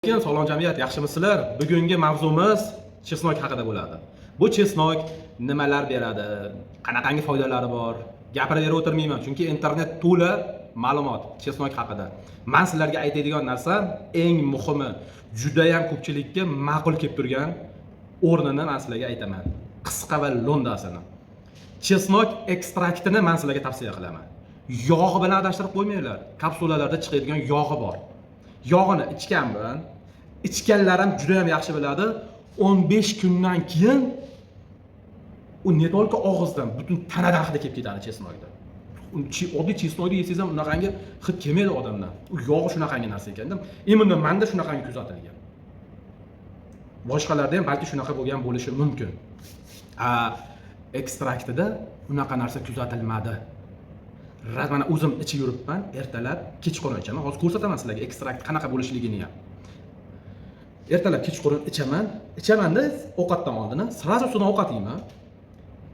Sog'lom jamiyat, yaxshimisizlar? Bugungi mavzumiz chesnok haqida bo'ladi. Bu chesnok nimalar beradi? Qanaqangi foydalari bor? Gapirib o'tirmayman, chunki internet to'la ma'lumot chesnok haqida. Men sizlarga aytadigan narsa eng muhimi, juda ham ko'pchilikka ma'qul kelib turgan o'rnini men sizlarga aytaman. Qisqa va lo'ndasini. Chesnok ekstraktini men sizlarga tavsiya qilaman. Yog'i bilan adashtirib qo'ymanglar. Kapsulalarda chiqadigan yog'i bor. Yog'ini ichganman. Ichganlarim juda ham yaxshi biladi. 15 kundan keyin u ne tolka og'izdan, butun tanadan hidi kelib ketadi chesnokda. Oddiy chesnokni yesangiz ham unaqangi hid kelmaydi odamdan. U yog'i shunaqangi narsa ekanda, imunda menda shunaqangi kuzatilgan. Boshqalarda ham balki shunaqa bo'lgan bo'lishi mumkin. Ekstraktida unaqa narsa kuzatilmadi. Mana o'zim ichib yuribman, ertalab, kechqurun ichaman. Hozir ko'rsataman sizlarga ekstrakt qanaqa bo'lishligini ham. Ertalab, kechqurun ichamanda ovqatdan oldin, sразу ustidan ovqat yeyman.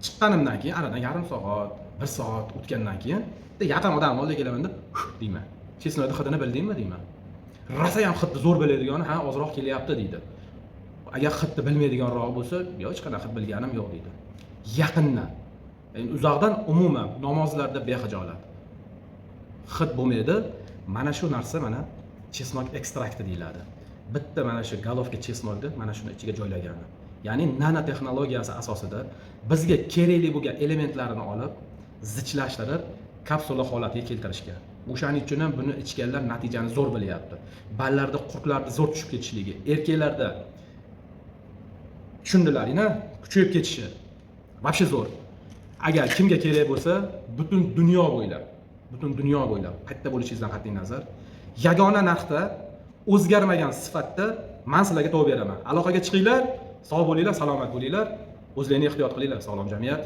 Chiqqanimdan keyin, aradan yarim soat, 1 soat o'tgandan keyin, yaqin odam oldiga kelamanda, deyman. Chesnokni hidini bildingmi deyman. Rosa ham hidni zo'r biladigan, ha, ozroq kelyapti deydi. Agar hidni bilmaydiganroq bo'lsa, yo'q, hech qanaqa bilganim yo'q deydi. Yaqindan, uzoqdan umuman namozlarda behijolat. Hid bo'lmaydi. Mana shu narsa mana chesnok ekstrakti deyiladi. Bitta mana shu galovka chesnokni mana shuni ichiga joylagan. Ya'ni nano texnologiyasi asosida bizga kerakli bo'lgan elementlarini olib, zichlashtirib, kapsula holatiga keltirishgan. O'shaning uchun ham buni ichganlar natijani zo'r bilyapti. Ballarda qurtlarni zo'r tushib ketishligi, erkaklarda tushundilaringmi? Kuchayib ketishi. Vobshe zo'r. Agar kimga kerak bo'lsa, butun dunyo bo'ylab qayerda bo'lishingizdan qat'iy nazar, yagona narxda, o'zgarmagan sifatda men sizlarga tavsiya beraman. Aloqaga chiqinglar, sog' bo'linglar, salomat bo'linglar, o'zlaringizni ehtiyot qilinglar, sog'lom jamiyat.